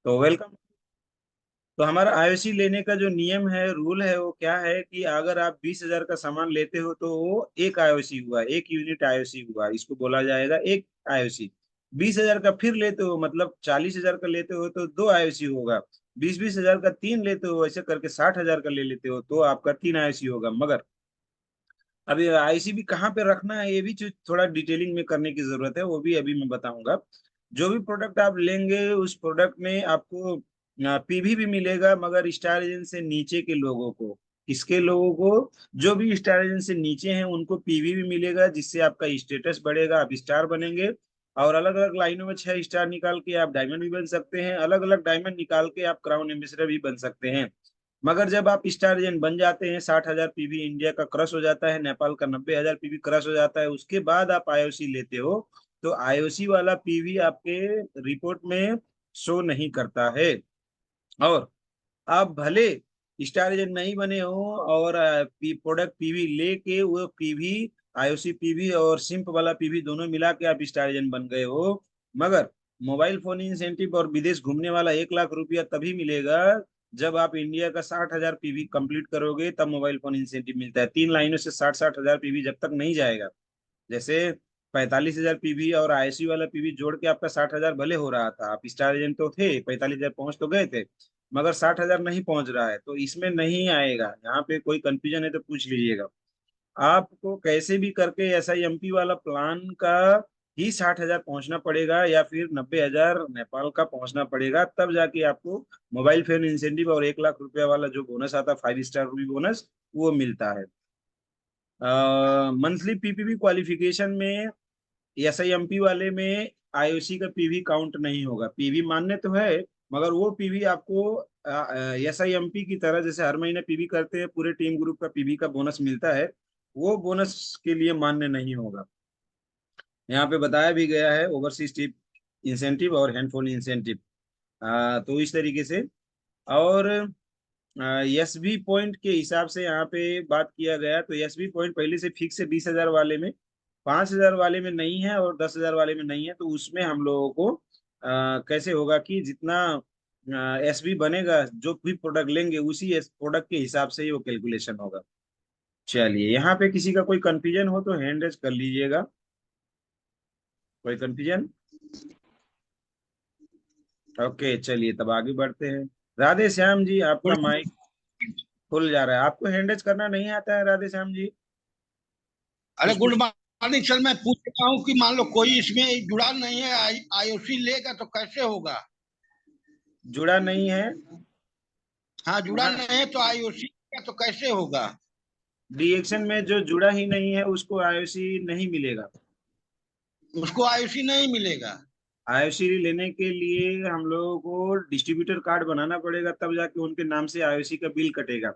तो वेलकम। तो हमारा आईओसी लेने का जो नियम है, रूल है, वो क्या है कि अगर आप 20,000 का सामान लेते हो तो वो एक आईओसी हुआ, एक यूनिट आईओसी हुआ, इसको बोला जाएगा एक आईओसी। 20,000 का फिर लेते हो, मतलब 40,000 का लेते हो तो दो आईओसी होगा। 20,000 का तीन लेते हो, ऐसे करके 60,000 का ले लेते हो तो आपका तीन आईओसी होगा। मगर अभी आईसी भी कहाँ पे रखना है, ये भी चीज थोड़ा डिटेलिंग में करने की जरूरत है, वो भी अभी मैं बताऊंगा। जो भी प्रोडक्ट आप लेंगे उस प्रोडक्ट में आपको पीवी भी मिलेगा, मगर स्टार एजेंट से नीचे के लोगों को, किसके लोगों को, जो भी स्टार एजेंट से नीचे हैं उनको पीवी भी मिलेगा, जिससे आपका स्टेटस बढ़ेगा, आप स्टार बनेंगे। और अलग अलग लाइनों में 6 स्टार निकाल के आप डायमंड भी बन सकते हैं, अलग अलग डायमंड निकाल के आप क्राउन एम्बेसडर भी बन सकते हैं। मगर जब आप स्टार एजेंट बन जाते हैं, 60,000 पीवी इंडिया का क्रश हो जाता है, नेपाल का 90,000 पीवी क्रश हो जाता है, उसके बाद आप आईओसी लेते हो, तो आईओसी वाला पीवी आपके रिपोर्ट में शो नहीं करता है। और आप भले स्टार एजेंट नहीं बने हो और प्रोडक्ट पीवी लेके वो पीवी, आईओसी पीवी और सिंप वाला पीवी दोनों मिला के आप स्टार एजेंट बन गए हो, मगर मोबाइल फोन इंसेंटिव और विदेश घूमने वाला 1 लाख रुपया तभी मिलेगा जब आप इंडिया का 60,000 पीवी कंप्लीट करोगे, तब मोबाइल फोन इंसेंटिव मिलता है। 3 लाइनों से 60-60 हजार पीवी जब तक नहीं जाएगा, जैसे 45,000 पीवी और आईसी वाला पीवी जोड़ के आपका 60,000 भले हो रहा था, आप स्टार एजेंट तो थे, 45,000 पहुंच तो गए थे, मगर 60,000 नहीं पहुंच रहा है, तो इसमें नहीं आएगा। यहाँ पे कोई कंफ्यूजन है तो पूछ लीजिएगा। आपको कैसे भी करके एसआईएमपी वाला प्लान का ही 60,000 पहुंचना पड़ेगा, या फिर 90,000 नेपाल का पहुंचना पड़ेगा, तब जाके आपको मोबाइल फोन इंसेंटिव और 1 लाख रुपया वाला जो बोनस आता है, 5 स्टार रूबी बोनस, वो मिलता है। मंथली पीपीवी क्वालिफिकेशन में एसआईएमपी वाले में आईओसी का पीवी काउंट नहीं होगा। पीवी मान्य तो है, मगर वो पीवी आपको एसआईएमपी की तरह जैसे हर महीने पीवी करते हैं, पूरे टीम ग्रुप का पीवी का बोनस मिलता है, वो बोनस के लिए मान्य नहीं होगा। यहाँ पे बताया भी गया है ओवरसीज ट्रिप इंसेंटिव और हैंडफोन इंसेंटिव। तो इस तरीके से। और एसबी पॉइंट के हिसाब से यहाँ पे बात किया गया, तो एसबी पॉइंट पहले से फिक्स है 20,000 वाले में, 5,000 वाले में नहीं है और 10,000 वाले में नहीं है। तो उसमें हम लोगों को कैसे होगा कि जितना एसबी बनेगा, जो भी प्रोडक्ट लेंगे उसी प्रोडक्ट के हिसाब से ही वो कैलकुलेशन होगा। चलिए, यहाँ पे किसी का कोई कंफ्यूजन हो तो हैंड रेज कर लीजिएगा। कोई कंफ्यूजन? ओके, चलिए तब आगे बढ़ते हैं। राधे श्याम जी, आपका माइक खुल जा रहा है। आपको हैंड रेज करना नहीं आता है राधे श्याम जी? अरे कुछ गुड पूछ। Morning sir. मैं पूछ रहा हूँ कि मान लो कोई इसमें जुड़ा नहीं है, आईओसी लेगा तो कैसे होगा? जुड़ा नहीं है? हाँ, जुड़ा हाँ, नहीं है तो आईओसी का तो कैसे होगा? डीएक्शन में जो जुड़ा ही नहीं है उसको आईओसी नहीं मिलेगा। उसको आईओसी नहीं मिलेगा। आईओसी लेने के लिए हम लोगों को डिस्ट्रीब्यूटर कार्ड बनाना पड़ेगा, तब जाके उनके नाम से आईओसी का बिल कटेगा।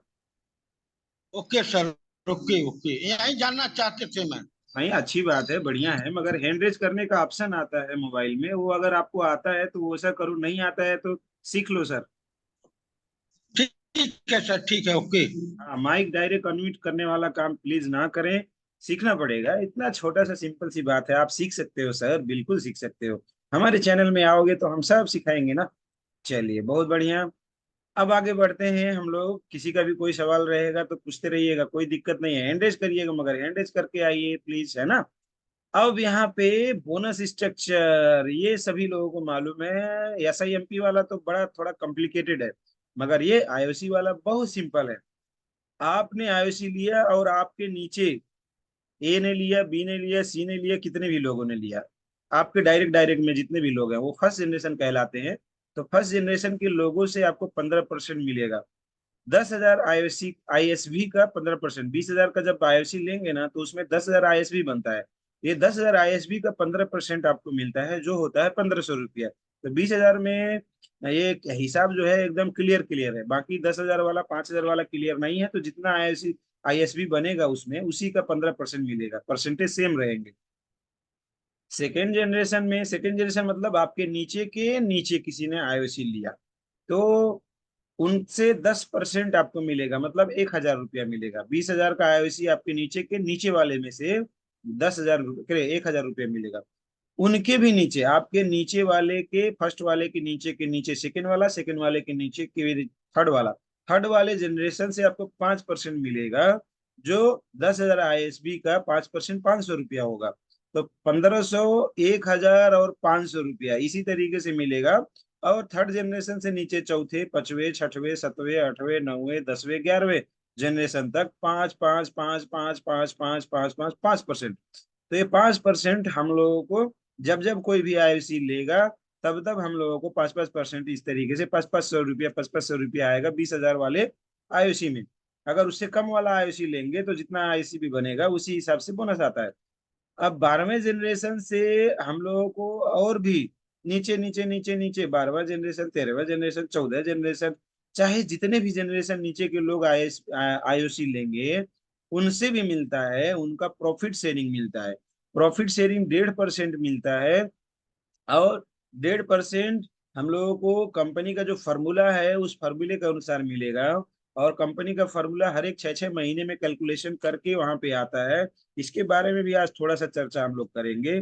Okay sir. ओके ओके, यही जानना चाहते थे मैं। नहीं, अच्छी बात है, बढ़िया है, मगर हैंड रेज करने का ऑप्शन आता है मोबाइल में, वो अगर आपको आता है तो वो ऐसा करो, नहीं आता है तो सीख लो सर। ठीक है सर, ठीक है, ओके। हाँ, माइक डायरेक्ट अनम्यूट करने वाला काम प्लीज ना करें। सीखना पड़ेगा, इतना छोटा सा सिंपल सी बात है, आप सीख सकते हो सर, बिल्कुल सीख सकते हो। हमारे चैनल में आओगे तो हम सब सिखाएंगे ना। चलिए, बहुत बढ़िया। अब आगे बढ़ते हैं हम लोग। किसी का भी कोई सवाल रहेगा तो पूछते रहिएगा, कोई दिक्कत नहीं है, हैंड रेज करिएगा, मगर हैंड रेज करके आइए प्लीज, है ना। अब यहाँ पे बोनस स्ट्रक्चर ये सभी लोगों को मालूम है। एसआईएमपी वाला तो बड़ा थोड़ा कॉम्प्लिकेटेड है, मगर ये आईओसी वाला बहुत सिंपल है। आपने आईओसी लिया और आपके नीचे ए ने लिया, बी ने लिया, सी ने लिया, कितने भी लोगों ने लिया, आपके डायरेक्ट डायरेक्ट में जितने भी लोग हैं वो फर्स्ट जनरेशन कहलाते हैं। तो फर्स्ट जनरेशन के लोगों से आपको 15% मिलेगा। 10,000 आईओसी आईएसवी का 15%, 20,000 का जब आईओसी लेंगे ना तो उसमें 10,000 आईएसवी बनता है। ये 10,000 आईएसवी का 15% आपको मिलता है, जो होता है 1,500 रुपया। तो 20,000 में ये हिसाब जो है एकदम क्लियर क्लियर है। बाकी 10,000 वाला, 5,000 वाला क्लियर नहीं है। तो जितना आईएसवी आईएसवी बनेगा उसमें उसी का 15% मिलेगा, परसेंटेज सेम रहेंगे। सेकेंड जनरेशन मतलब आपके नीचे के नीचे किसी ने आईओसी लिया, तो उनसे 10% आपको मिलेगा, मतलब 1,000 रुपया मिलेगा। 20,000 का आईओसी आपके नीचे के नीचे वाले में से 10,000 रुपये, 1,000 रुपया मिलेगा। उनके भी नीचे, आपके नीचे वाले के, फर्स्ट वाले के नीचे सेकंड वाला, सेकंड वाले के नीचे के थर्ड वाला, थर्ड वाले जनरेशन से आपको 5% मिलेगा, जो 10,000 आईएसबी का 5% 500 रुपया होगा। तो 1500, 1000 और 500 रुपया इसी तरीके से मिलेगा। और थर्ड जनरेशन से नीचे चौथे, पांचवे, छठवे, सातवें, आठवें, नौवें, 10वें, 11वें जनरेशन तक 5 5 5 5 5 5 5 5 5%। तो ये 5% हम लोगों को, जब जब कोई भी आईओसी लेगा, तब तब हम लोगों को 5 5% इस तरीके से 5 5 सौ रुपया, 5 5 सौ रुपया आएगा 20,000 वाले आईओसी में। अगर उससे कम वाला आईओसी लेंगे तो जितना आईओसी भी बनेगा उसी हिसाब से बोनस आता है। अब 12वें जनरेशन से हम लोगों को और भी नीचे नीचे नीचे नीचे, 12वां जनरेशन, 13वां जनरेशन, 14 जनरेशन, चाहे जितने भी जनरेशन नीचे के लोग आईओसी लेंगे, उनसे भी मिलता है, उनका प्रॉफिट शेयरिंग मिलता है। प्रॉफिट शेयरिंग 1.5% मिलता है। और 1.5% हम लोगों को कंपनी का जो फार्मूला है उस फार्मूले के अनुसार मिलेगा। और कंपनी का फार्मूला हर एक 6 6 महीने में कैलकुलेशन करके वहां पे आता है। इसके बारे में भी आज थोड़ा सा चर्चा हम लोग करेंगे।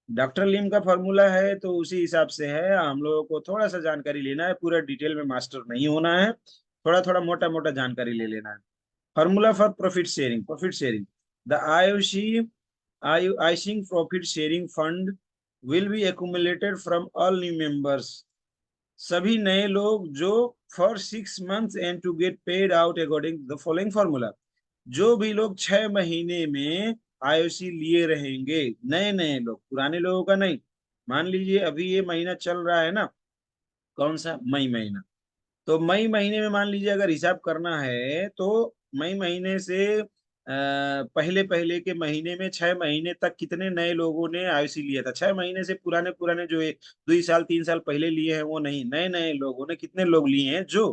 डॉक्टर लिम का फार्मूला है तो उसी हिसाब से है, हम लोगों को थोड़ा सा जानकारी लेना है, पूरा डिटेल में मास्टर नहीं होना है, थोड़ा थोड़ा मोटा मोटा जानकारी ले लेना है। Formula for profit sharing, profit sharing, the IOC icing profit sharing fund will be accumulated from all new members, सभी नए लोग जो for 6 months and to get paid out according to the following formula। जो भी लोग 6 महीने में IOC लिए रहेंगे, नए नए लोग, पुराने लोगों का नहीं। मान लीजिए अभी ये महीना चल रहा है ना, कौन सा, मई महीना। तो मई महीने में मान लीजिए अगर हिसाब करना है तो मई महीने से पहले पहले के महीने में 6 महीने तक कितने नए लोगों ने आईओसी लिया था। 6 महीने से पुराने पुराने जो 2 साल 3 साल पहले लिए हैं वो नहीं, नए नए लोगों ने कितने लोग लिए हैं जो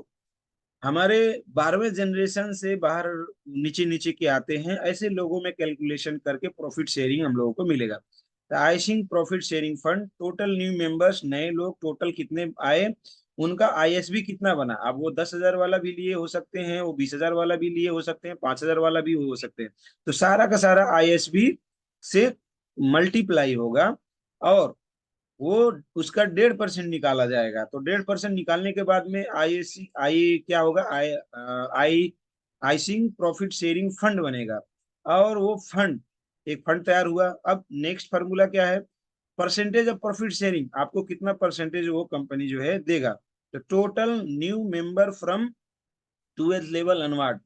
हमारे 12वें जनरेशन से बाहर नीचे नीचे के आते हैं, ऐसे लोगों में कैलकुलेशन करके प्रॉफिट शेयरिंग हम लोगों को मिलेगा। तो icing profit sharing fund, total new members, नए लोग टोटल कितने आए, उनका आईएसबी कितना बना। अब वो 10,000 वाला भी लिए हो सकते हैं, वो 20,000 वाला भी लिए हो सकते हैं, 5,000 वाला भी हो सकते हैं। तो सारा का सारा आईएसबी से मल्टीप्लाई होगा और वो उसका 1.5% निकाला जाएगा। तो 1.5% निकालने के बाद में आई क्या होगा, आई आइसिंग प्रॉफिट शेयरिंग फंड बनेगा। और वो फंड, एक फंड तैयार हुआ। अब नेक्स्ट फार्मूला क्या है, परसेंटेज ऑफ प्रॉफिट शेयरिंग, आपको कितना परसेंटेज वो कंपनी जो है देगा। तो total new member from 12th level अनवार्ड,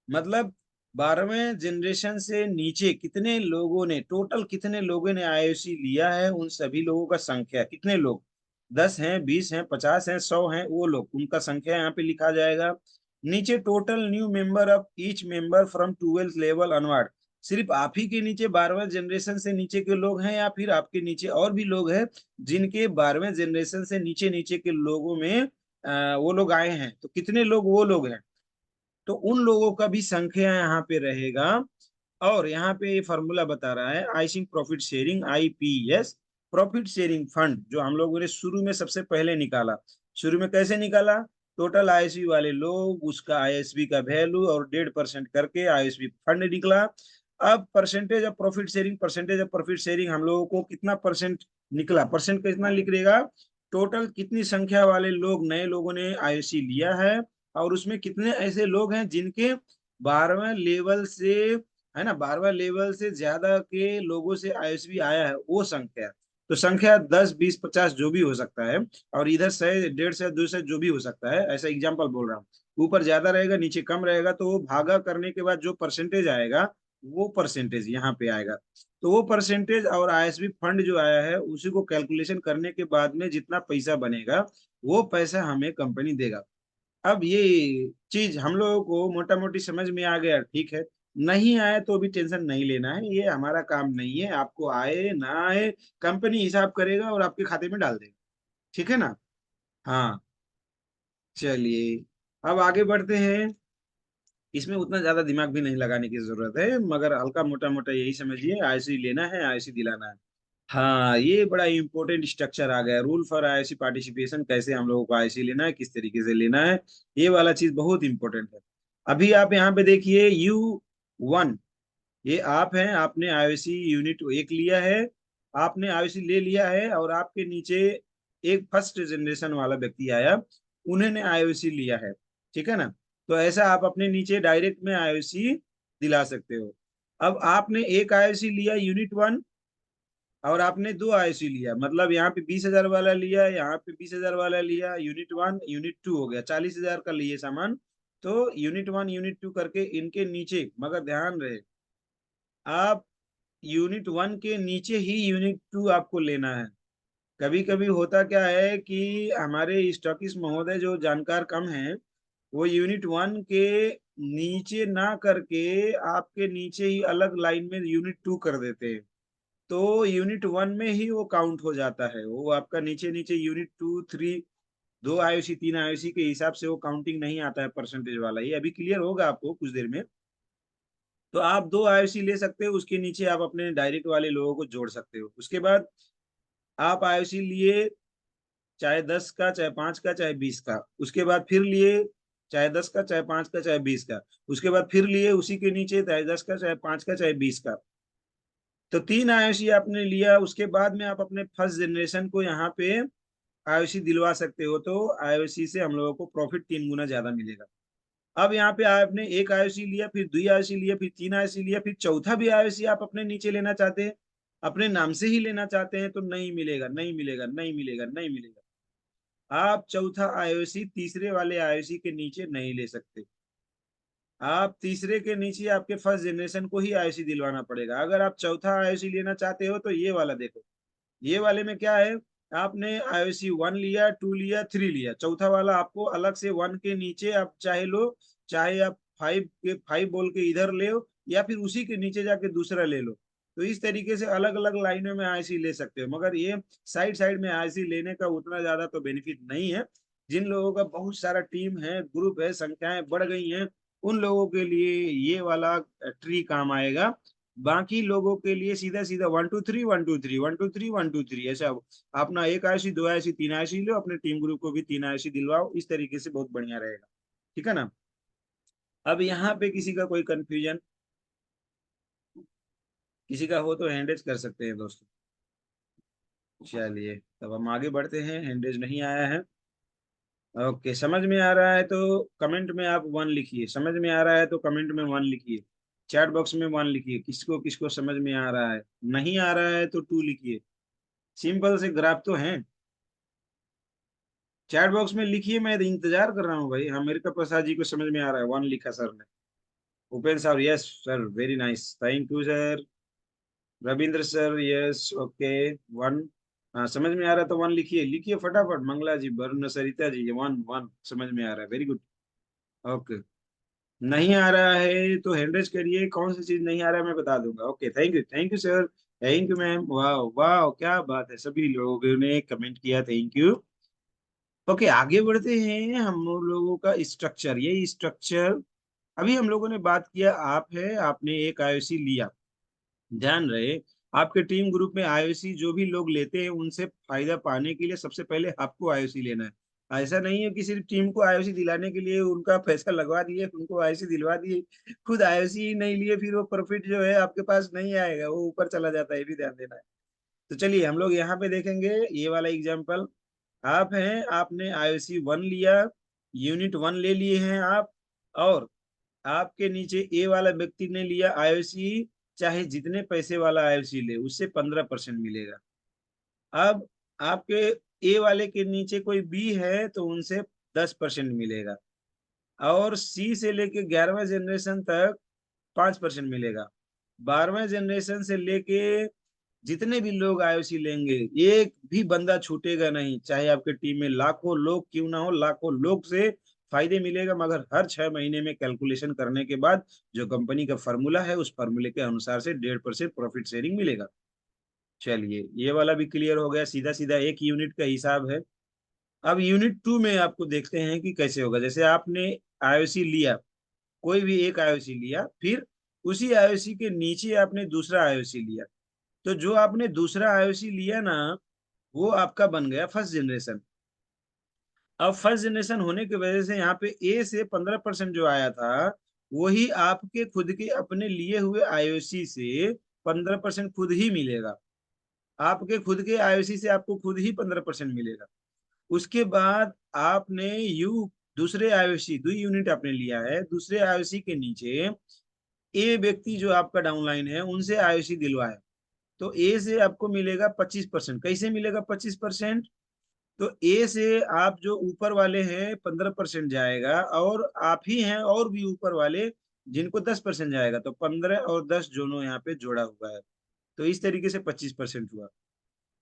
मतलब 12वें जनरेशन से नीचे कितने लोगों ने, टोटल कितने लोगों ने आईओसी लिया है, उन सभी लोगों का संख्या, कितने लोग, 10 हैं, 20 हैं, 50 हैं, 100 हैं, वो लोग, उनका संख्या यहाँ पे लिखा जाएगा। नीचे total new member of each member from 12th level अनवार्ड, सिर्फ आप ही के नीचे 12वें जनरेशन से नीचे के लोग हैं या फिर आपके नीचे और भी लोग हैं जिनके 12वें जनरेशन से नीचे नीचे के लोगों में वो लोग आए हैं, तो कितने लोग वो लोग हैं, तो उन लोगों का भी संख्या यहाँ पे रहेगा। और यहाँ पे ये फॉर्मूला बता रहा है, icing profit sharing, IPS, profit sharing fund, जो हम लोगों ने शुरू में सबसे पहले निकाला। शुरू में कैसे निकाला, टोटल आईएसबी वाले लोग, उसका आईएसबी का वैल्यू और 1.5% करके आईएसबी फंड निकला। अब percentage of profit sharing, percentage of profit sharing हम लोगों को कितना परसेंट निकला, परसेंट कितना लिखिएगा, टोटल कितनी संख्या वाले लोग, नए लोगों ने आईओसी लिया है, और उसमें कितने ऐसे लोग हैं जिनके 12वें लेवल से, है ना, 12वें लेवल से ज्यादा के लोगों से आईएसबी आया है, वो संख्या। तो संख्या 10 20 50 जो भी हो सकता है, और इधर 100 150 200 जो भी हो सकता है, ऐसा एग्जाम्पल बोल रहा हूँ। ऊपर ज्यादा रहेगा नीचे कम रहेगा, तो वो भागा करने के बाद जो परसेंटेज आएगा वो परसेंटेज यहाँ पे आएगा। तो वो परसेंटेज और आईएसबी फंड जो आया है उसी को कैलकुलेशन करने के बाद में जितना पैसा बनेगा वो पैसा हमें कंपनी देगा। अब ये चीज हम लोगों को मोटा मोटी समझ में आ गया, ठीक है। नहीं आए तो भी टेंशन नहीं लेना है, ये हमारा काम नहीं है, आपको आए ना आए कंपनी हिसाब करेगा और आपके खाते में डाल देगा, ठीक है ना। हाँ, चलिए अब आगे बढ़ते हैं। इसमें उतना ज्यादा दिमाग भी नहीं लगाने की जरूरत है, मगर हल्का मोटा मोटा यही समझिए, आईसी लेना है, आईसी दिलाना है। हाँ, ये बड़ा इंपॉर्टेंट स्ट्रक्चर आ गया, रूल फॉर आईसी पार्टिसिपेशन, कैसे हम लोगों को आईसी लेना है, किस तरीके से लेना है, ये वाला चीज बहुत इंपॉर्टेंट है। अभी आप यहाँ पे देखिए U1, ये आप हैं, आपने आईओसी यूनिट 1 लिया है। आपने आईओसी ले लिया है और आपके नीचे एक फर्स्ट जनरेशन वाला व्यक्ति आया, उन्होंने आईओसी लिया है, ठीक है ना। तो ऐसा आप अपने नीचे डायरेक्ट में आईओसी दिला सकते हो। अब आपने एक आईओसी लिया यूनिट 1, और आपने दो आईओसी लिया, मतलब यहाँ पे 20,000 वाला लिया, यहाँ पे 20,000 वाला लिया, यूनिट 1 यूनिट 2 हो गया, 40,000 का लिए सामान। तो यूनिट 1 यूनिट 2 करके इनके नीचे, मगर ध्यान रहे, आप यूनिट 1 के नीचे ही यूनिट 2 आपको लेना है। कभी कभी होता क्या है कि हमारे स्टॉकिस्ट महोदय जो जानकार कम हैं, वो यूनिट 1 के नीचे ना करके आपके नीचे ही अलग लाइन में यूनिट 2 कर देते हैं। तो यूनिट 1 में ही वो काउंट हो जाता है, वो आपका नीचे नीचे यूनिट 2 3, दो आईओसी 3 आईओसी के हिसाब से वो काउंटिंग नहीं आता है परसेंटेज वाला। ये अभी क्लियर होगा आपको कुछ देर में। तो आप दो आईओसी ले सकते हो, उसके नीचे आप अपने डायरेक्ट वाले लोगों को जोड़ सकते हो। उसके बाद आप आईओसी लिए, चाहे 10 का, चाहे 5 का, चाहे 20 का। उसके बाद फिर लिए, चाहे 10 का, चाहे 5 का, चाहे 20 का। उसके बाद फिर लिए उसी के नीचे, चाहे 10 का, चाहे 5 का, चाहे 20 का। तो 3 आईओसी आपने लिया, उसके बाद में आप अपने फर्स्ट जनरेशन को यहाँ पे आईओसी दिलवा सकते हो। तो आईओसी से हम लोगों को प्रॉफिट 3 गुना ज्यादा मिलेगा। अब यहाँ पे आपने एक आईओसी लिया, फिर 2 आईओसी लिया, फिर 3 आईओसी लिया, फिर चौथा भी आईओसी आप अपने नीचे लेना चाहते हैं, अपने नाम से ही लेना चाहते हैं, तो नहीं मिलेगा, नहीं मिलेगा, नहीं मिलेगा, नहीं मिलेगा। आप चौथा आईओसी तीसरे वाले आईओसी के नीचे नहीं ले सकते। आप तीसरे के नीचे आपके फर्स्ट जनरेशन को ही आईओसी दिलवाना पड़ेगा। अगर आप चौथा आईओसी लेना चाहते हो तो ये वाला देखो, ये वाले में क्या है, आपने आईओसी 1 लिया, 2 लिया, 3 लिया, चौथा वाला आपको अलग से 1 के नीचे आप चाहे लो, चाहे आप 5 बोल के इधर ले, या फिर उसी के नीचे जाके दूसरा ले लो। तो इस तरीके से अलग अलग लाइनों में आईसी ले सकते हो, मगर ये साइड साइड में आईसी लेने का उतना ज्यादा तो बेनिफिट नहीं है। जिन लोगों का बहुत सारा टीम है, ग्रुप है, संख्याएं बढ़ गई हैं, उन लोगों के लिए ये वाला ट्री काम आएगा। बाकी लोगों के लिए सीधा सीधा 1 2 3 1 2 3 1 2 3 1 2 3 ऐसा। अपना एक आईसी, दो आईसी, 3 आईसी लो, अपने टीम ग्रुप को भी 3 आईसी दिलवाओ, इस तरीके से बहुत बढ़िया रहेगा, ठीक है ना। अब यहाँ पे किसी का कोई कंफ्यूजन, किसी का हो तो हैंडरेज कर सकते हैं दोस्तों। चलिए तब हम आगे बढ़ते हैं, हैंडरेज नहीं आया है। ओके, समझ में आ रहा है तो कमेंट में आप 1 लिखिए, समझ में आ रहा है तो कमेंट में 1 लिखिए, चैट बॉक्स में 1 लिखिए, किसको किसको समझ में आ रहा है। नहीं आ रहा है तो 2 लिखिए। सिंपल से ग्राफ तो है। चैट बॉक्स में लिखिए, मैं इंतजार कर रहा हूँ भाई। हाँ, मेरे प्रसाद जी को समझ में आ रहा है, 1 लिखा सर ने। Upen sir, yes sir, very nice, thank you sir. Ravindra sir, yes, okay, 1। हाँ, समझ में आ रहा है तो 1 लिखिए, लिखिए फटाफट। मंगला जी, वरुण, सरिता जी, 1 1 समझ में आ रहा है, वेरी गुड। ओके, नहीं आ रहा है तो हैंडरेज करिए, कौन सी चीज नहीं आ रहा है मैं बता दूंगा। Okay, thank you sir, thank you ma'am, वाह वाह, क्या बात है, सभी लोगों ने कमेंट किया, थैंक यू। ओके, आगे बढ़ते हैं। हम लोगों का स्ट्रक्चर, ये स्ट्रक्चर अभी हम लोगों ने बात किया। आप है, आपने एक आईओसी लिया, ध्यान रहे, आपके टीम ग्रुप में आईओसी जो भी लोग लेते हैं उनसे फायदा पाने के लिए सबसे पहले आपको आईओसी लेना है। ऐसा नहीं है कि सिर्फ टीम को आईओसी दिलाने के लिए उनका पैसा लगवा दिए, उनको आईओसी दिलवा दिए, खुद आईओसी ही नहीं लिए, फिर वो प्रॉफिट जो है आपके पास नहीं आएगा, वो ऊपर चला जाता है, ये भी ध्यान देना है। तो चलिए हम लोग यहाँ पे देखेंगे ये वाला एग्जाम्पल। आप हैं, आपने आईओसी 1 लिया, यूनिट 1 ले लिए हैं आप, और आपके नीचे ए वाला व्यक्ति ने लिया आईओसी, चाहे जितने पैसे वाला आईओसी ले उससे 15% मिलेगा। अब आपके ए वाले के नीचे कोई बी है तो उनसे 10% मिलेगा, और सी से लेके 11वें जनरेशन तक 5% मिलेगा। 12वें जनरेशन से लेके जितने भी लोग आईओसी लेंगे, एक भी बंदा छूटेगा नहीं, चाहे आपके टीम में लाखों लोग क्यों ना हो, लाखों लोग से फायदे मिलेगा, मगर हर 6 महीने में कैलकुलेशन करने के बाद जो कंपनी का फॉर्मूला है उस फॉर्मूले के अनुसार से 1.5% प्रॉफिट शेयरिंग मिलेगा। चलिए ये वाला भी क्लियर हो गया, सीधा सीधा एक यूनिट का हिसाब है। अब यूनिट 2 में आपको देखते हैं कि कैसे होगा। जैसे आपने आईओसी लिया, कोई भी एक आईओसी लिया, फिर उसी आईओसी के नीचे आपने दूसरा आईओसी लिया, तो जो आपने दूसरा आईओसी लिया ना, वो आपका बन गया फर्स्ट जनरेशन। अब फर्स्ट जनरेशन होने की वजह से यहाँ पे ए से 15% जो आया था, वही आपके खुद के अपने लिए हुए आईओसी से 15% खुद ही मिलेगा। आपके खुद के आईओसी से आपको खुद ही 15% मिलेगा। उसके बाद आपने दूसरे आईओसी 2 यूनिट आपने लिया है, दूसरे आईओसी के नीचे ए व्यक्ति जो आपका डाउनलाइन है उनसे आईओसी दिलवाया, तो ए से आपको मिलेगा 25%। कैसे मिलेगा 25%? तो ए से आप जो ऊपर वाले हैं 15% जाएगा, और आप ही हैं और भी ऊपर वाले जिनको 10% जाएगा, तो 15 और 10 दोनों यहाँ पे जोड़ा हुआ है। तो इस तरीके से 25% हुआ।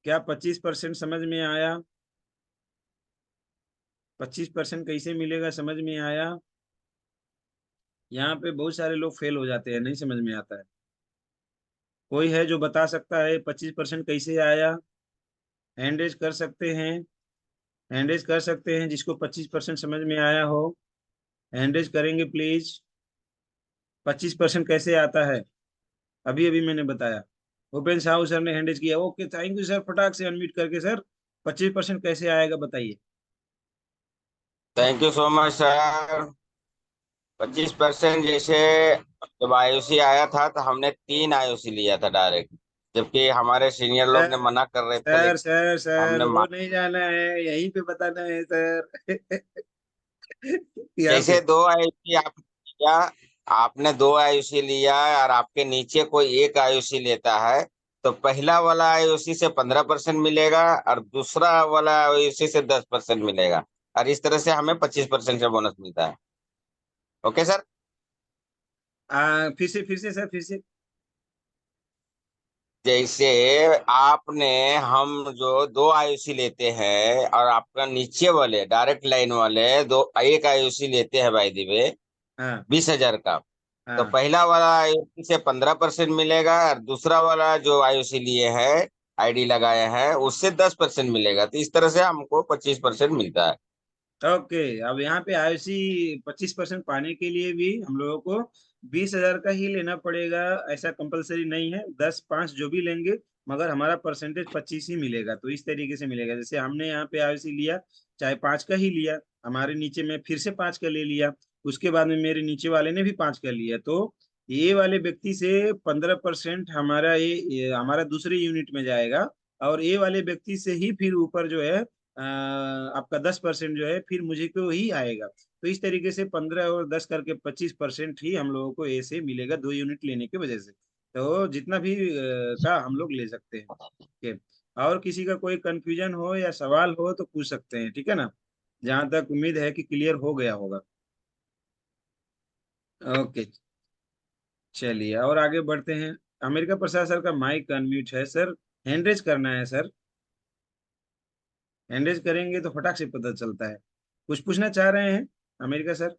क्या 25% समझ में आया? 25% कैसे मिलेगा समझ में आया? यहाँ पे बहुत सारे लोग फेल हो जाते हैं, नहीं समझ में आता है। कोई है जो बता सकता है 25% कैसे आया? हैंड रेज कर सकते हैं, हैंड रेज कर सकते हैं जिसको 25% समझ में आया हो, हैंड रेज करेंगे प्लीज। 25% कैसे आता है? अभी अभी मैंने बताया। भूपेन साहू सर ने हैंड रेज किया, ओके थैंक यू सर, फटाक से अनम्यूट करके सर 25% कैसे आएगा बताइए। Thank you so much sir. 25% जैसे जब आईओसी आया था तो हमने 3 आईओसी लिया था डायरेक्ट, जबकि हमारे सीनियर लोग ने सर मना कर रहे थे, सर लेकिन सर सर हमने वो नहीं जाना है, यहीं पे बताना है सर। यहाँ पे। जैसे 2 आईओसी आप लिया, आपने 2 आईओसी लिया और आपके नीचे कोई एक आईओसी लेता है, तो पहला वाला आईओसी से 15% मिलेगा और दूसरा वाला आईओसी से 10% मिलेगा, और इस तरह से हमें 25% का बोनस मिलता है। Okay sir. फिर से सर, फिर से। जैसे आपने हम जो 2 आईयूसी लेते हैं और आपका नीचे वाले डायरेक्ट लाइन वाले दो एक आईयूसी लेते हैं बाय द वे हाँ 20,000 का, तो हाँ। पहला वाला आईयूसी से 15% मिलेगा और दूसरा वाला जो आईयूसी लिए हैं, आईडी लगाए हैं, उससे 10% मिलेगा, तो इस तरह से हमको 25% मिलता है। ओके, अब यहाँ पे आईओसी 25% पाने के लिए भी हम लोगों को 20,000 का ही लेना पड़ेगा। ऐसा कंपलसरी नहीं है, 10 5 जो भी लेंगे, मगर हमारा परसेंटेज 25 ही मिलेगा। तो इस तरीके से मिलेगा, जैसे हमने यहाँ पे आईओसी लिया, चाहे 5 का ही लिया, हमारे नीचे में फिर से 5 का ले लिया, उसके बाद में मेरे नीचे वाले ने भी 5 का लिया, तो ये वाले व्यक्ति से 15% हमारा ये हमारा दूसरे यूनिट में जाएगा, और ए वाले व्यक्ति से ही फिर ऊपर जो है आपका 10% जो है फिर मुझे को ही आएगा। तो इस तरीके से 15 और 10 करके 25% ही हम लोगों को ए से मिलेगा 2 यूनिट लेने की वजह से। तो जितना भी का हम लोग ले सकते हैं। ठीक है, और किसी का कोई कंफ्यूजन हो या सवाल हो तो पूछ सकते हैं, ठीक है ना? जहां तक उम्मीद है कि क्लियर हो गया होगा। ओके, चलिए और आगे बढ़ते हैं। अमेरिका प्रसाद सर का माइक अनम्यूट है सर, हैंड रेज करना है सर। हैंड रेज करेंगे तो फटाक से पता चलता है। कुछ पूछना चाह रहे हैं अमेरिका सर?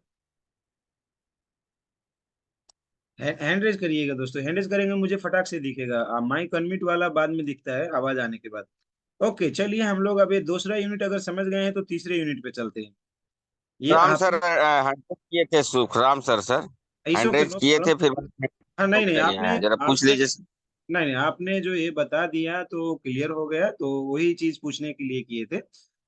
हैंड रेज करिएगा दोस्तों, हैंड रेज करेंगे मुझे फटाक से दिखेगा। माइक अनम्यूट वाला बाद में दिखता है आवाज आने के बाद। ओके, चलिए हम लोग अब ये दूसरा यूनिट अगर समझ गए हैं तो तीसरे यूनिट पे चलते हैं। ये राम सर आपने 100 किए थे, सुख राम सर ऐसो के 100 नो किए थे, प्रॉब्लम। फिर हाँ नहीं नहीं, नहीं आपने है, जरा पूछ आपने लीजिए। नहीं नहीं, आपने जो ये बता दिया तो क्लियर हो गया, तो वही चीज पूछने के लिए किए थे।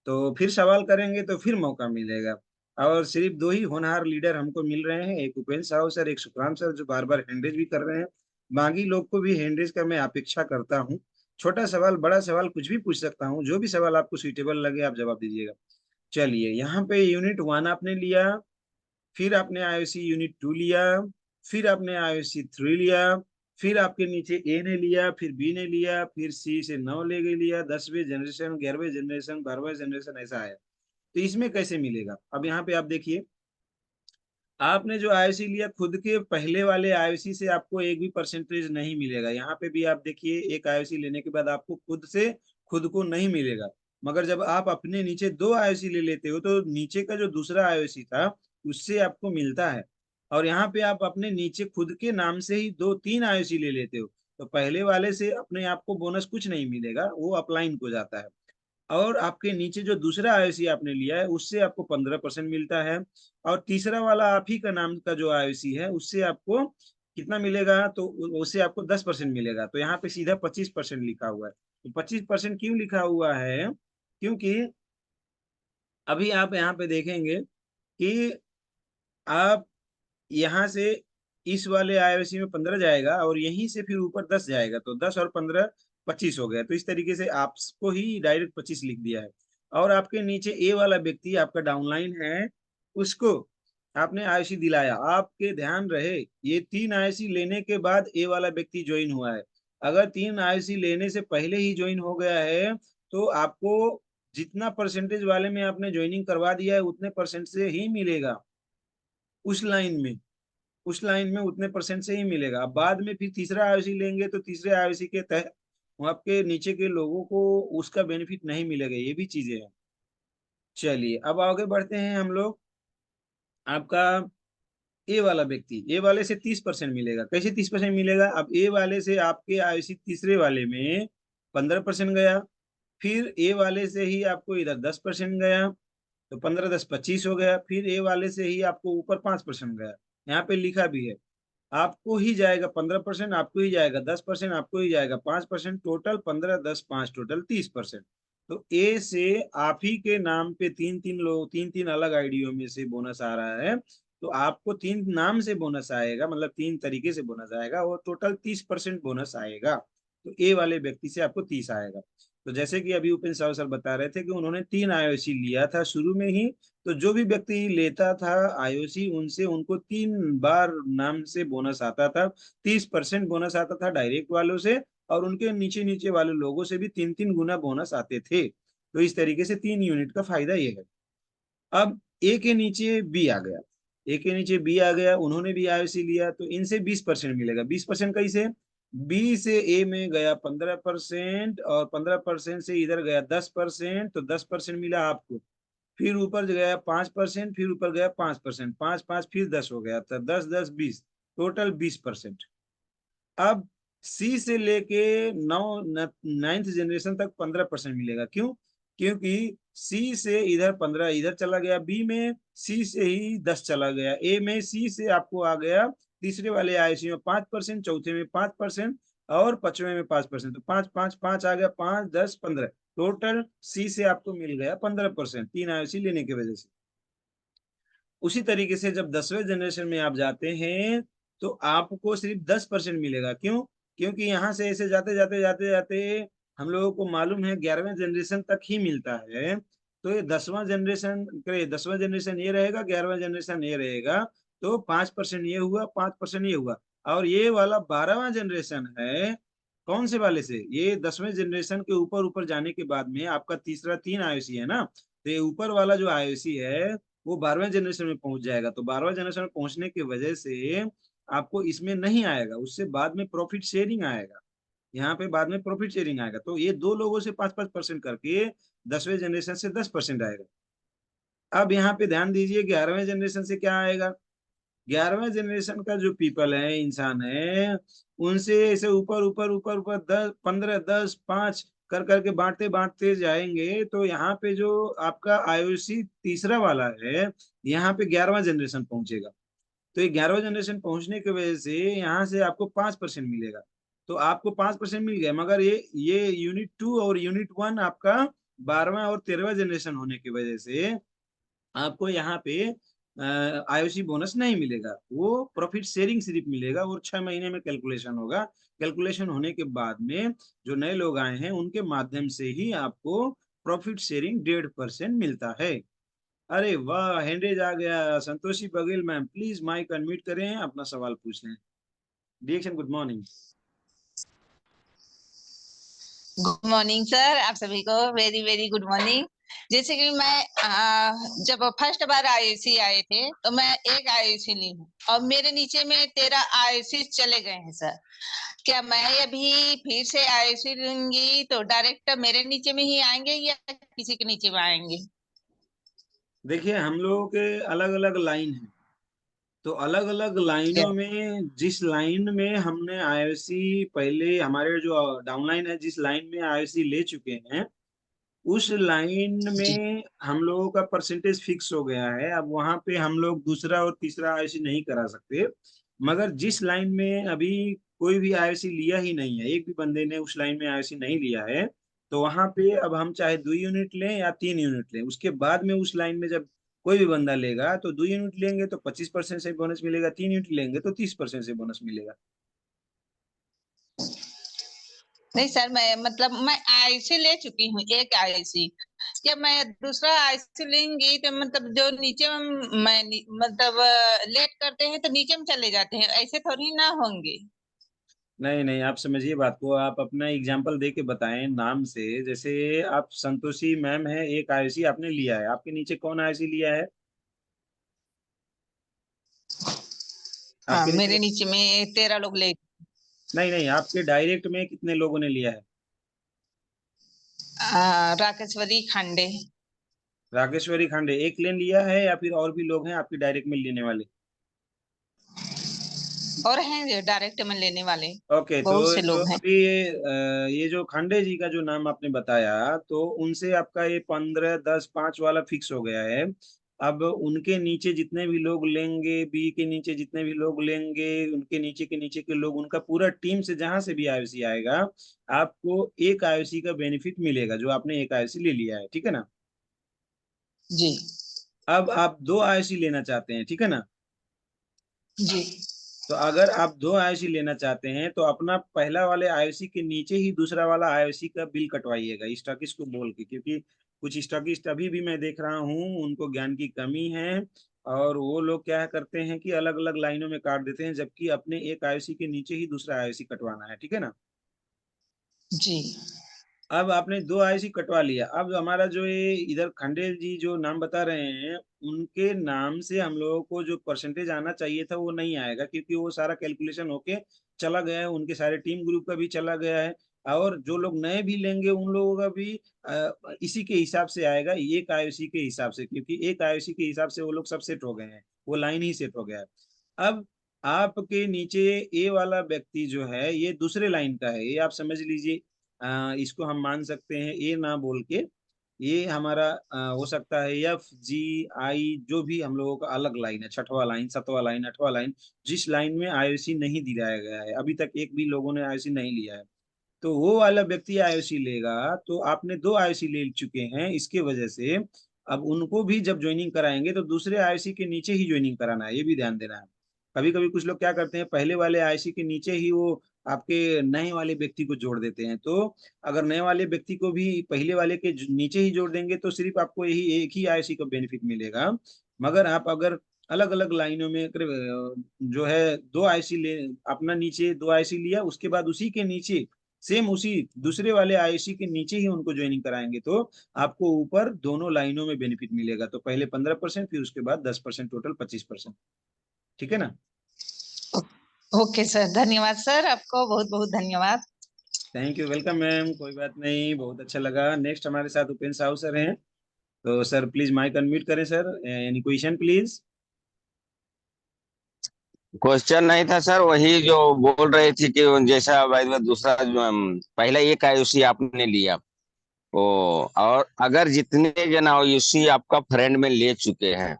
तो फिर सवाल करेंगे तो फिर मौका मिलेगा। और सिर्फ 2 ही होनहार लीडर हमको मिल रहे हैं, एक उपेंद्र साहू सर, एक सुखराम सर, जो बार बार हैंडरेज भी कर रहे हैं। बाकी लोग को भी हैंडरेज का मैं अपेक्षा करता हूँ। छोटा सवाल बड़ा सवाल कुछ भी पूछ सकता हूँ, जो भी सवाल आपको सुइटेबल लगे आप जवाब दीजिएगा। चलिए, यहाँ पे यूनिट 1 आपने लिया, फिर आपने आईओसी यूनिट 2 लिया, फिर आपने आईओसी 3 लिया, फिर आपके नीचे ए ने लिया, फिर बी ने लिया, फिर सी से 9 ले गए लिया, 10वें जनरेशन, 11वें जनरेशन, 12वें जनरेशन, ऐसा आया। तो इसमें कैसे मिलेगा? अब यहाँ पे आप देखिए, आपने जो आईओसी लिया खुद के पहले वाले आईओसी से आपको एक भी परसेंटेज नहीं मिलेगा। यहाँ पे भी आप देखिए, एक आईओसी लेने के बाद आपको खुद से खुद को नहीं मिलेगा। मगर जब आप अपने नीचे 2 आईओसी ले लेते हो तो नीचे का जो दूसरा आईओसी था उससे आपको मिलता है। और यहाँ पे आप अपने नीचे खुद के नाम से ही 2 3 आईओसी ले लेते हो, तो पहले वाले से अपने आप को बोनस कुछ नहीं मिलेगा, वो अपलाइन हो जाता है। और आपके नीचे जो दूसरा आईओसी आपने लिया है उससे आपको 15% मिलता है। और तीसरा वाला आप ही का नाम का जो आईओसी है उससे आपको कितना मिलेगा? तो उससे आपको 10% मिलेगा। तो यहाँ पे सीधा 25% लिखा हुआ है। तो 25% क्यों लिखा हुआ है? क्योंकि अभी आप यहाँ पे देखेंगे कि आप यहाँ से इस वाले आईओसी में 15 जाएगा और यहीं से फिर ऊपर 10 जाएगा, तो 10 और 15 25 हो गया। तो इस तरीके से आपको ही डायरेक्ट 25 लिख दिया है। और आपके नीचे ए वाला व्यक्ति आपका डाउनलाइन है, उसको आपने आईसी दिलाया। आपके ध्यान रहे ये 3 आईसी लेने के बाद ए वाला व्यक्ति ज्वाइन हुआ है। अगर 3 आईसी लेने से पहले ही ज्वाइन हो गया है तो आपको जितना परसेंटेज वाले में आपने ज्वाइनिंग करवा दिया है उतने परसेंट से ही मिलेगा। उस लाइन में उतने परसेंट से ही मिलेगा। अब बाद में फिर तीसरा आईओसी लेंगे तो तीसरे आईओसी के तहत आपके नीचे के लोगों को उसका बेनिफिट नहीं मिलेगा। ये भी चीजें हैं। चलिए अब आगे बढ़ते हैं हम लोग। आपका ए वाला व्यक्ति, ए वाले से 30% मिलेगा। कैसे 30% मिलेगा? अब ए वाले से आपके आईओसी तीसरे वाले में 15% गया, फिर ए वाले से ही आपको इधर 10% गया, तो 15 10 25 हो गया। फिर ए वाले से ही आपको ऊपर 5% गया। यहाँ पे लिखा भी है आपको ही जाएगा 15%, आपको ही जाएगा 10%, आपको ही जाएगा 5%, टोटल 15 10 5 टोटल 30%। तो ए से आप ही के नाम पे तीन तीन लोग, तीन तीन अलग आईडियो में से बोनस आ रहा है। तो आपको 3 नाम से बोनस आएगा, मतलब 3 तरीके से बोनस आएगा, और टोटल 30% बोनस आएगा। तो ए वाले व्यक्ति से आपको 30 आएगा। तो जैसे कि अभी उपेंद्र साहु सर बता रहे थे कि उन्होंने 3 आईओसी लिया था शुरू में ही। तो जो भी व्यक्ति लेता था आईओसी उनसे उनको 3 बार नाम से बोनस आता था। 30% बोनस आता था डायरेक्ट वालों से, और उनके नीचे नीचे वाले लोगों से भी 3 3 गुना बोनस आते थे। तो इस तरीके से 3 यूनिट का फायदा ये है। अब ए के नीचे बी आ गया, ए के नीचे बी आ गया, उन्होंने भी आईओसी लिया, तो इनसे 20% मिलेगा। 20% कैसे? बी से ए में गया 15%, और 15% से इधर गया 10%, तो 10% मिला आपको। फिर ऊपर गया 5%, फिर ऊपर गया 5%, 5 5 फिर 10 हो गया, तो 10 10 20, टोटल 20%। अब सी से लेके 9th जनरेशन तक 15% मिलेगा। क्यों? क्योंकि सी से इधर 15 इधर चला गया, बी में सी से ही 10 चला गया, ए में सी से आपको आ गया तीसरे वाले आईसी में 5%, चौथे में 5%, और पांचवें में 5%। तो 5 5 5 आ गया, 5 10 15, टोटल सी से आपको मिल गया 15%, 3 आईसी लेने की वजह से। उसी तरीके से जब 10वें जनरेशन में आप जाते हैं तो आपको सिर्फ 10% मिलेगा। क्यों? क्योंकि यहाँ से ऐसे जाते जाते जाते जाते हम लोगों को मालूम है 11वें जनरेशन तक ही मिलता है। तो ये 10वां जनरेशन ये रहेगा, 11वां जनरेशन ये रहेगा, तो 5% ये हुआ, 5% ये हुआ। और ये वाला 12वां जनरेशन है। कौन से वाले से? ये 10वें जनरेशन के ऊपर ऊपर जाने के बाद में आपका तीसरा 3 आईओसी है ना, तो ये ऊपर वाला जो आईओसी है वो 12वें जनरेशन में पहुंच जाएगा। तो 12वें जनरेशन में पहुंचने की वजह से आपको इसमें नहीं आएगा, उससे बाद में प्रॉफिट शेयरिंग आएगा। यहाँ पे बाद में प्रॉफिट शेयरिंग आएगा। तो ये 2 लोगों से 5% करके 10वें जनरेशन से 10% आएगा। अब यहाँ पे ध्यान दीजिए 11वें जनरेशन से क्या आएगा। 11वें जनरेशन का जो पीपल है, इंसान है, उनसे ऐसे ऊपर ऊपर ऊपर ऊपर 10 15 10 5 कर करके बांटते बांटते जाएंगे। तो यहाँ पे जो आपका आईओसी तीसरा वाला है, यहाँ पे 11वां जनरेशन पहुंचेगा। तो ये 11वां जनरेशन पहुंचने की वजह से यहाँ से आपको 5% मिलेगा। तो आपको 5% मिल गया, मगर ये यूनिट 2 और यूनिट 1 आपका 12वां और 13वां जनरेशन होने की वजह से आपको यहाँ पे आईओसी बोनस नहीं मिलेगा। वो प्रॉफिट शेयरिंग सिर्फ मिलेगा, और 6 महीने में कैलकुलेशन होगा। कैलकुलेशन होने के बाद में जो नए लोग आए हैं उनके माध्यम से ही आपको प्रॉफिट शेयरिंग 1.5% मिलता है। अरे वाह, हैंडेज आ गया। Santoshi Baghel ma'am, please mic unmute करें, अपना सवाल पूछ लें। डिएक्शन, good morning. Good morning sir, आप सभी को वेरी वेरी गुड मॉर्निंग। जैसे कि मैं जब फर्स्ट बार आईओसी आए थे तो मैं एक आईओसी ली हूँ और मेरे नीचे में 13 आईओसी चले गए हैं सर। क्या मैं अभी फिर से आईओसी लूंगी तो डायरेक्ट मेरे नीचे में ही आएंगे या किसी के नीचे में आएंगे? देखिए हम लोगों के अलग अलग लाइन है, तो अलग अलग लाइनों में जिस लाइन में हमने आईओसी पहले, हमारे जो डाउनलाइन है जिस लाइन में आईओसी ले चुके हैं, उस लाइन जी में हम लोगों का परसेंटेज फिक्स हो गया है। अब वहां पे हम लोग दूसरा और तीसरा आईओसी नहीं करा सकते। मगर जिस लाइन में अभी कोई भी आईओसी लिया ही नहीं है, एक भी बंदे ने उस लाइन में आईओसी नहीं लिया है, तो वहां पे अब हम चाहे 2 यूनिट लें या 3 यूनिट लें, उसके बाद में उस लाइन में जब कोई भी बंदा लेगा तो 2 यूनिट लेंगे तो 25% से बोनस मिलेगा, 3 यूनिट लेंगे तो 30% से बोनस मिलेगा। नहीं सर, मैं आईसी ले चुकी हूँ, एक आईसी। क्या मैं दूसरा आईसी लेंगी तो मतलब जो नीचे लेट करते हैं तो नीचे में चले जाते हैं, ऐसे थोड़ी ना होंगे। नहीं नहीं, आप समझिए बात को, आप अपना एग्जाम्पल दे के बताएं नाम से। जैसे आप संतोषी मैम है, एक आईओसी आपने लिया है, आपके नीचे कौन आईओसी लिया है? हाँ, आपके नीचे। मेरे नीचे में 13 लोग ले। नहीं नहीं, आपके डायरेक्ट में कितने लोगों ने लिया है? राकेश्वरी खांडे। राकेश्वरी खांडे एक लेन लिया है, या फिर और भी लोग हैं आपके डायरेक्ट में लेने वाले? और हैं जो डायरेक्ट में लेने वाले, ओके, तो बहुत से जो लोग हैं। अभी ये जो खांडे जी का जो नाम आपने बताया, तो उनसे आपका ये 15, 10, 5 वाला फिक्स हो गया है। अब उनके नीचे जितने भी लोग लेंगे, बी के नीचे जितने भी लोग लेंगे, उनके नीचे के नीचे के लोग, उनका पूरा टीम से जहां से भी आईओसी आएगा, आपको एक आईओसी का बेनिफिट मिलेगा, जो आपने एक आईओसी ले लिया है, ठीक है ना। जी अब आप दो आईओसी लेना चाहते हैं, ठीक है ना। जी। तो अगर आप दो आईओसी लेना चाहते हैं, तो अपना पहला वाले आईओसी के नीचे ही दूसरा वाला आईओसी का बिल कटवाइएगा स्टॉकिस्ट को बोल के, क्योंकि कुछ स्टॉकिस्ट अभी भी मैं देख रहा हूँ उनको ज्ञान की कमी है, और वो लोग क्या करते हैं कि अलग अलग लाइनों में काट देते हैं, जबकि अपने एक आईओसी के नीचे ही दूसरा आईओसी कटवाना है, ठीक है ना। जी अब आपने दो आईसी कटवा लिया, अब हमारा जो ये इधर खंडेल जी जो नाम बता रहे हैं, उनके नाम से हम लोगों को जो परसेंटेज आना चाहिए था वो नहीं आएगा, क्योंकि वो सारा कैलकुलेशन होके चला गया है, उनके सारे टीम ग्रुप का भी चला गया है। और जो लोग नए भी लेंगे उन लोगों का भी इसी के हिसाब से आएगा, एक आईओसी के हिसाब से, क्योंकि एक आईओसी के हिसाब से वो लोग सब सेट हो गए हैं, वो लाइन ही सेट हो गया है। अब आपके नीचे ए वाला व्यक्ति जो है, ये दूसरे लाइन का है, ये आप समझ लीजिए। इसको हम मान सकते हैं ए ना बोल के, ये हमारा हो सकता है FGI, जो भी हम लोगों का अलग लाइन है, छठवां लाइन, सातवां लाइन, आठवां लाइन, जिस लाइन में आईओसी नहीं दिलाया गया है, अभी तक एक भी लोगों ने आईओसी नहीं लिया है, तो वो वाला व्यक्ति आईओसी लेगा। तो आपने दो आईओसी ले चुके हैं, इसके वजह से अब उनको भी जब ज्वाइनिंग कराएंगे तो दूसरे आईओसी के नीचे ही ज्वाइनिंग कराना है, ये भी ध्यान देना है। कभी कभी कुछ लोग क्या करते हैं, पहले वाले आईओसी के नीचे ही वो आपके नए वाले व्यक्ति को जोड़ देते हैं। तो अगर नए वाले व्यक्ति को भी पहले वाले के नीचे ही जोड़ देंगे तो सिर्फ आपको यही एक ही आईओसी का बेनिफिट मिलेगा। मगर आप अगर अलग अलग लाइनों में जो है दो आईसी ले, अपना नीचे दो आईसी लिया, उसके बाद उसी के नीचे सेम उसी दूसरे वाले आईसी के नीचे ही उनको ज्वाइनिंग कराएंगे, तो आपको ऊपर दोनों लाइनों में बेनिफिट मिलेगा। तो पहले 15%, फिर उसके बाद 10%, टोटल 25%, ठीक है ना। ओके सर, धन्यवाद सर, आपको बहुत बहुत धन्यवाद। थैंक यू, वेलकम मैम, कोई बात नहीं, बहुत अच्छा लगा। नेक्स्ट हमारे साथ उपेंद्र साहू सर हैं, तो सर प्लीज माइक अनम्यूट करें sir, any question please. Question नहीं था सर, वही जो बोल रही थी कि जैसा भाई में दूसरा जो पहला एक आयुषी आपने लिया वो, और अगर जितने जन आयुषी आपका फ्रेंड में ले चुके हैं,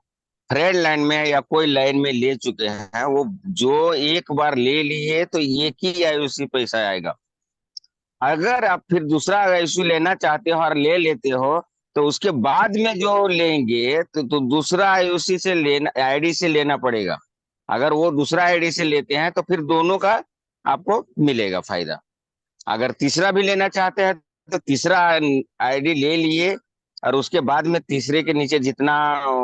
फ्रेंड लाइन में या कोई लाइन में ले चुके हैं, वो जो एक बार ले लिए तो एक ही आयुषी पैसा आएगा। अगर आप फिर दूसरा आयुषी लेना चाहते हो और ले लेते हो, तो उसके बाद में जो लेंगे तो दूसरा आयुषी से लेना, आईडी से लेना पड़ेगा। अगर वो दूसरा आईडी से लेते हैं तो फिर दोनों का आपको मिलेगा फायदा। अगर तीसरा भी लेना चाहते हैं तो तीसरा आईडी ले लिए, और उसके बाद में तीसरे के नीचे जितना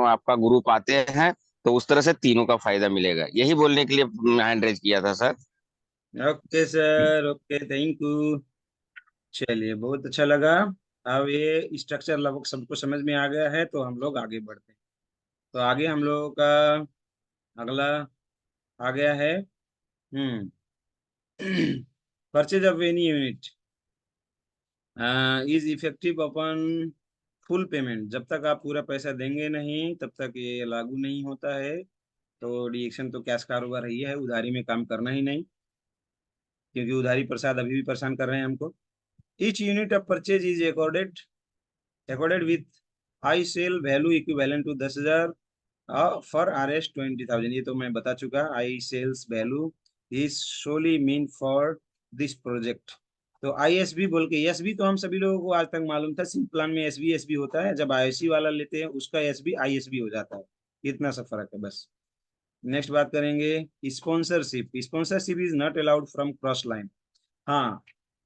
आपका ग्रुप आते हैं, तो उस तरह से तीनों का फायदा मिलेगा। यही बोलने के लिए हैंड रेज किया था sir. Okay sir, okay, thank you. चलिए, बहुत अच्छा लगा। अब ये स्ट्रक्चर लगभग सबको समझ में आ गया है, तो हम लोग आगे बढ़ते हैं। तो आगे हम लोगों का अगला आ गया है। Hmm purchase of any unit is effective upon full payment. जब तक आप पूरा पैसा देंगे नहीं, तब तक ये लागू नहीं होता है। तो रिएक्शन तो कैश कारोबार ही है, उधारी में काम करना ही नहीं, क्योंकि उधारी प्रसाद अभी भी परेशान कर रहे हैं हमको। Each unit of purchase is accorded with I sell value equivalent to 10,000 for RS 20,000। ये तो मैं बता चुका, I sales value is solely mean for this project. तो ISB बोल के, एसबी तो हम सभी लोगों को आज तक मालूम था, सिंपल प्लान में SB होता है, जब ISC वाला लेते हैं उसका SB ISB हो जाता है, इतना सा फर्क है बस। नेक्स्ट बात करेंगे sponsorship. Sponsorship is not allowed from cross line. हाँ,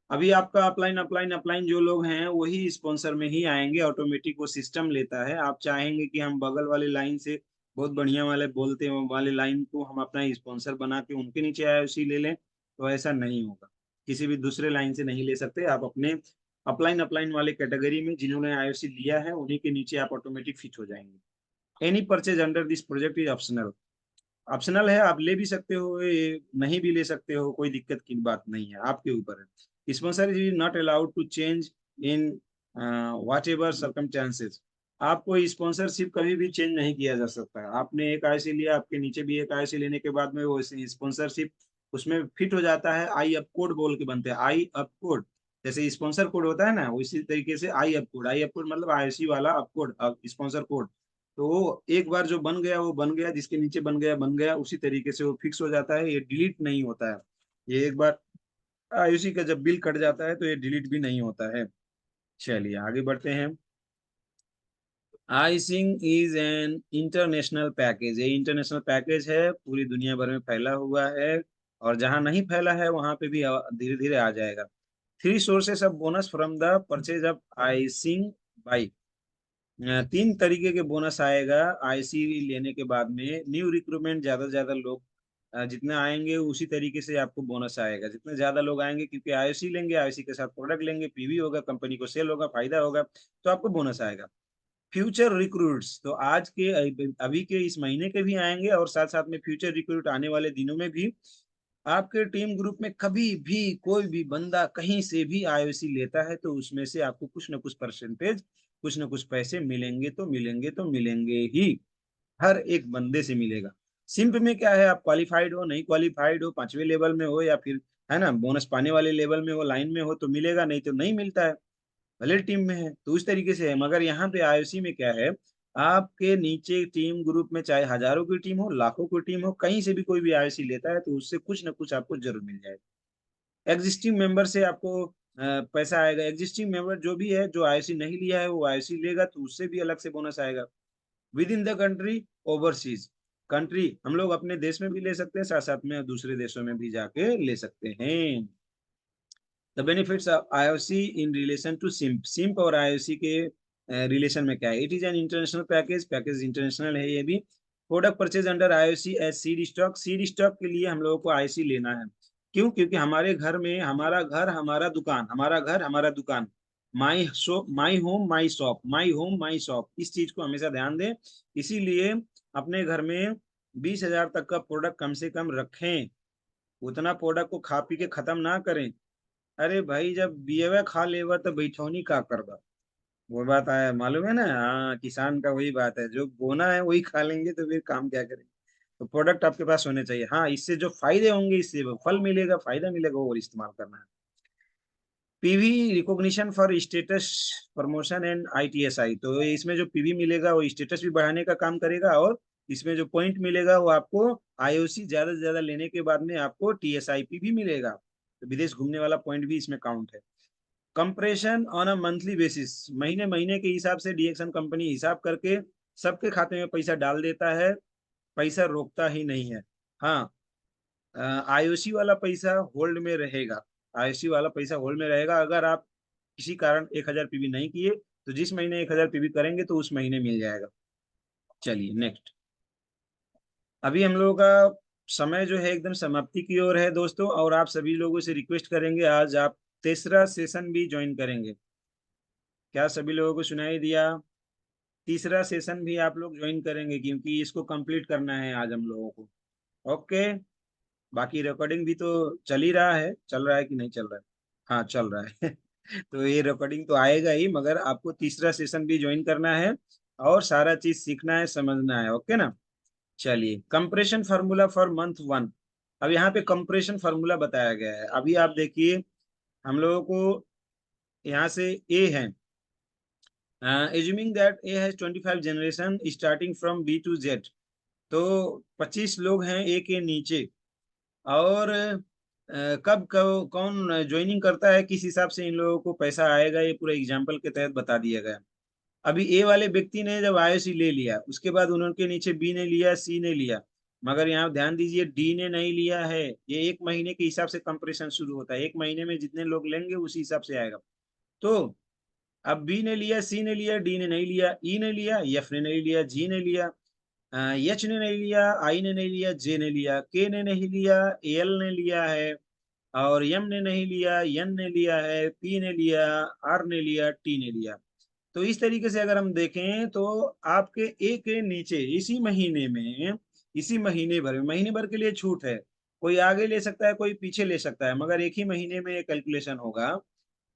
अभी आपका अपलाइन अपलाइन अपलाइन जो लोग हैं वही स्पॉन्सर में ही आएंगे, ऑटोमेटिक वो सिस्टम लेता है। आप चाहेंगे कि हम बगल वाले लाइन से बहुत बढ़िया वाले बोलते वाले लाइन को हम अपना स्पॉन्सर बना के उनके नीचे आईओसी ले लें, तो ऐसा नहीं होगा। किसी भी दूसरे लाइन से नहीं ले सकते आप। अपने अपलाइन अपलाइन वाले कैटेगरी में जिन्होंने आईओसी लिया है उन्हीं के नीचे आप ऑटोमेटिक फिट हो जाएंगे। Any purchase under this project is optional. Optional है, आप ले भी सकते हो, ये नहीं भी ले सकते हो, कोई दिक्कत की बात नहीं है, आपके ऊपर है। Sponsor is not allowed to change in whatever circumstances. आपको स्पॉन्सरशिप कभी भी चेंज नहीं किया जा सकता। आपने एक आईसी लिया, आपके नीचे भी एक आईसी लेने के बाद में वो स्पॉन्सरशिप उसमें फिट हो जाता है। आई अप कोड बोल के बनते हैं, आई अप कोड। जैसे स्पॉन्सर कोड होता है ना, उसी तरीके से आई अप कोड। आई अप कोड मतलब आईसी वाला अप कोड, स्पॉन्सर कोड। तो वो एक बार जो बन गया वो बन गया, जिसके नीचे बन गया उसी तरीके से वो फिक्स हो जाता है, ये डिलीट नहीं होता है। ये एक बार आयुषी का जब बिल कट जाता है तो ये डिलीट भी नहीं होता है। चलिए आगे बढ़ते हैं। Icing is an international package. ये इंटरनेशनल पैकेज है, पूरी दुनिया भर में फैला हुआ है, और जहां नहीं फैला है वहां पे भी धीरे धीरे आ जाएगा। Three sources of bonus from the purchase of icing by. तीन तरीके के बोनस आएगा आईसी लेने के बाद में। न्यू रिक्रूटमेंट, ज्यादा से ज्यादा लोग जितने आएंगे उसी तरीके से आपको बोनस आएगा। जितने ज्यादा लोग आएंगे, क्योंकि आईसी लेंगे, आईसी के साथ प्रोडक्ट लेंगे, पीवी होगा, कंपनी को सेल होगा, फायदा होगा, तो आपको बोनस आएगा। फ्यूचर रिक्रूट्स, तो आज के अभी के इस महीने के भी आएंगे, और साथ साथ में फ्यूचर रिक्रूट आने वाले दिनों में भी। आपके टीम ग्रुप में कभी भी कोई भी बंदा कहीं से भी आईओसी लेता है तो उसमें से आपको कुछ ना कुछ परसेंटेज, कुछ ना कुछ पैसे मिलेंगे तो मिलेंगे तो मिलेंगे ही। हर एक बंदे से मिलेगा। सिंप में क्या है, आप क्वालिफाइड हो नहीं क्वालिफाइड हो, 5वें लेवल में हो या फिर है ना बोनस पाने वाले लेवल में हो, लाइन में हो, तो मिलेगा, नहीं तो नहीं मिलता है, भले टीम में है। तो उस तरीके से है। मगर यहाँ पे आईओसी में क्या है, आपके नीचे टीम ग्रुप में चाहे हजारों की टीम हो, लाखों की टीम हो, कहीं से भी कोई भी आईओसी लेता है तो उससे कुछ ना कुछ आपको जरूर मिल जाएगा। एग्जिस्टिंग मेंबर से आपको पैसा आएगा। एग्जिस्टिंग मेंबर जो भी है, जो आईओसी नहीं लिया है वो आईओसी लेगा तो उससे भी अलग से बोनस आएगा। With in the country, overseas. Country हम लोग अपने देश में भी ले सकते हैं, साथ साथ में दूसरे देशों में भी जाके ले सकते हैं। The benefits of IOC in relation to SIMP. SIMP और आईओसी के रिलेशन में क्या है। It is an international package. Package international है ये भी। Product purchase under IOC as seed stock. Seed stock के लिए हम लोगों को आईओसी लेना है। क्यों? क्योंकि हमारे घर में हमारा घर हमारा दुकान, हमारा घर हमारा दुकान, my shop my home my shop, my home my shop, इस चीज को हमेशा ध्यान दें। इसीलिए अपने घर में 20,000 तक का प्रोडक्ट कम से कम रखें। उतना प्रोडक्ट को खा पी के खत्म ना करें। अरे भाई, जब बियवा खा लेवा तो बैठौनी का करबा, वो बात आया, मालूम है ना। हाँ, किसान का वही बात है, जो बोना है वही खा लेंगे तो फिर काम क्या करेंगे। तो प्रोडक्ट आपके पास होने चाहिए। हाँ, इससे जो फायदे होंगे, इससे फल मिलेगा, फायदा मिलेगा, वो इस्तेमाल करना है। PV recognition for status promotion and ITSI. तो इसमें जो पीवी मिलेगा वो स्टेटस भी बढ़ाने का काम करेगा, और इसमें जो पॉइंट मिलेगा वो आपको आईओसी ज्यादा से ज्यादा लेने के बाद में आपको टीएसआईपी भी मिलेगा। तो विदेश घूमने वाला पॉइंट भी इसमें काउंट है। Compression on a monthly basis. महीने महीने के हिसाब से डीएक्सन कंपनी हिसाब करके सबके खाते में पैसा डाल देता है, पैसा रोकता ही नहीं है। हाँ, आईओसी वाला पैसा होल्ड में रहेगा। आईओसी वाला पैसा होल्ड में रहेगा। अगर आप किसी कारण 1,000 पीवी नहीं किए तो जिस महीने 1,000 पीवी करेंगे तो उस महीने मिल जाएगा। चलिए नेक्स्ट। अभी हम लोगों का समय जो है एकदम समाप्ति की ओर है दोस्तों, और आप सभी लोगों से रिक्वेस्ट करेंगे, आज आप तीसरा सेशन भी ज्वाइन करेंगे। क्या सभी लोगों को सुनाई दिया? तीसरा सेशन भी आप लोग ज्वाइन करेंगे, क्योंकि इसको कंप्लीट करना है आज हम लोगों को। ओके। बाकी रिकॉर्डिंग भी तो चल ही रहा है, चल रहा है कि नहीं चल रहा है? हाँ, चल रहा है। तो ये रिकॉर्डिंग तो आएगा ही, मगर आपको तीसरा सेशन भी ज्वाइन करना है और सारा चीज सीखना है, समझना है। ओके ना। चलिए, कंप्रेशन फार्मूला फॉर मंथ 1। अब यहाँ पे कंप्रेशन फार्मूला बताया गया है। अभी आप देखिए, हम लोगों को यहाँ से ए है, assuming that A has 25 generation starting from B to Z. तो 25 लोग हैं ए के नीचे, और कौन ज्वाइनिंग करता है, किस हिसाब से इन लोगों को पैसा आएगा, ये पूरा एग्जाम्पल के तहत बता दिया गया। अभी ए वाले व्यक्ति ने जब आईओसी ले लिया, उसके बाद उनके नीचे बी ने लिया, सी ने लिया, मगर यहाँ ध्यान दीजिए डी ने नहीं लिया है, ये 1 महीने के हिसाब से कंप्रेशन शुरू होता है, 1 महीने में जितने लोग लेंगे उसी हिसाब से आएगा। तो अब बी ने लिया, सी ने लिया, डी ने नहीं लिया, ई ने लिया, एफ ने नहीं लिया, जी ने लिया, एच ने नहीं लिया, आई ने नहीं लिया, जे ने लिया, के ने नहीं लिया, एल ने लिया है, और एम ने नहीं लिया, एन ने लिया है, पी ने लिया, आर ने लिया, टी ने लिया। तो इस तरीके से अगर हम देखें तो आपके ए के नीचे इसी महीने में, इसी महीने भर के लिए छूट है, कोई आगे ले सकता है कोई पीछे ले सकता है, मगर एक ही महीने में ये कैलकुलेशन होगा।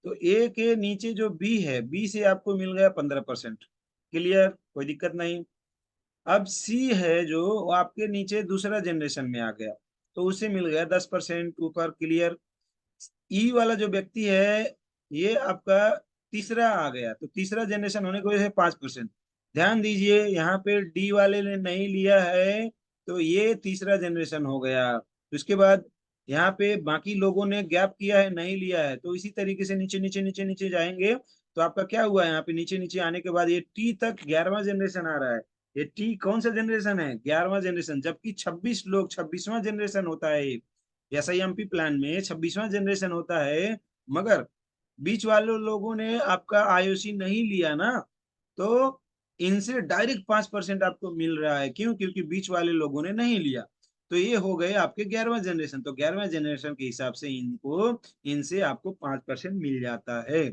तो ए के नीचे जो बी है, बी से आपको मिल गया 15%, क्लियर, कोई दिक्कत नहीं। अब सी है जो वो आपके नीचे दूसरा जनरेशन में आ गया, तो उसे मिल गया 10% ऊपर, क्लियर। ई वाला जो व्यक्ति है ये आपका तीसरा आ गया, तो तीसरा जनरेशन होने की वजह से 5%। ध्यान दीजिए यहाँ पे डी वाले ने नहीं लिया है, तो ये तीसरा जनरेशन हो गया। तो इसके बाद यहाँ पे बाकी लोगों ने गैप किया है, नहीं लिया है, तो इसी तरीके से नीचे नीचे नीचे नीचे जाएंगे। तो आपका क्या हुआ, यहाँ पे नीचे नीचे आने के बाद ये टी तक 11वां जनरेशन आ रहा है। ये टी कौन सा जनरेशन है, 11वां जनरेशन, जबकि 26 लोग 26वां जनरेशन होता है। SIMP प्लान में 26वां जनरेशन होता है, मगर बीच वाले लोगों ने आपका IOC नहीं लिया ना, तो इनसे डायरेक्ट 5% आपको मिल रहा है। क्यों, क्योंकि बीच वाले लोगों ने नहीं लिया। तो ये हो गए आपके 11वां जनरेशन। तो 11वां जनरेशन के हिसाब से इनसे आपको 5% मिल जाता है।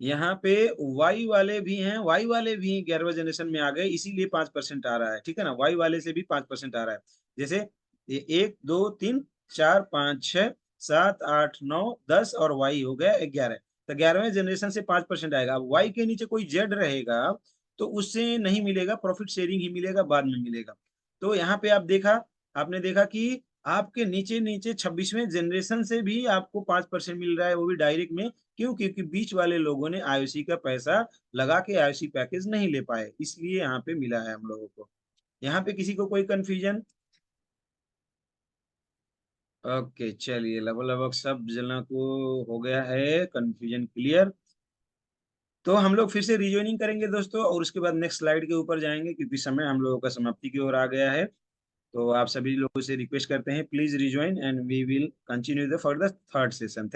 यहाँ पे वाई वाले भी हैं, वाई वाले भी 11वें जनरेशन में आ गए, इसीलिए 5% आ रहा है, ठीक है ना। वाई वाले से भी 5% आ रहा है। जैसे ये 1 2 3 4 5 6 7 8 9 10 और वाई हो गया 11। तो 11वें जनरेशन से 5% आएगा। अब वाई के नीचे कोई जेड रहेगा तो उससे नहीं मिलेगा, प्रॉफिट शेयरिंग ही मिलेगा, बाद में मिलेगा। तो यहाँ पे आपने देखा कि आपके नीचे नीचे 26वें जनरेशन से भी आपको 5% मिल रहा है, वो भी डायरेक्ट में। क्यों, क्योंकि बीच वाले लोगों ने IOC का पैसा लगा के IOC पैकेज नहीं ले पाए, इसलिए यहाँ पे मिला है हम लोगों को। यहाँ पे किसी को कोई कंफ्यूजन? ओके, चलिए लगभग सब जना को हो गया है कंफ्यूजन क्लियर। तो हम लोग फिर से रिजॉइनिंग करेंगे दोस्तों, और उसके बाद नेक्स्ट स्लाइड के ऊपर जाएंगे, क्योंकि समय हम लोगों का समाप्ति की ओर आ गया है। तो आप सभी लोगों से रिक्वेस्ट करते हैं, please rejoin and we will continue the for the third session.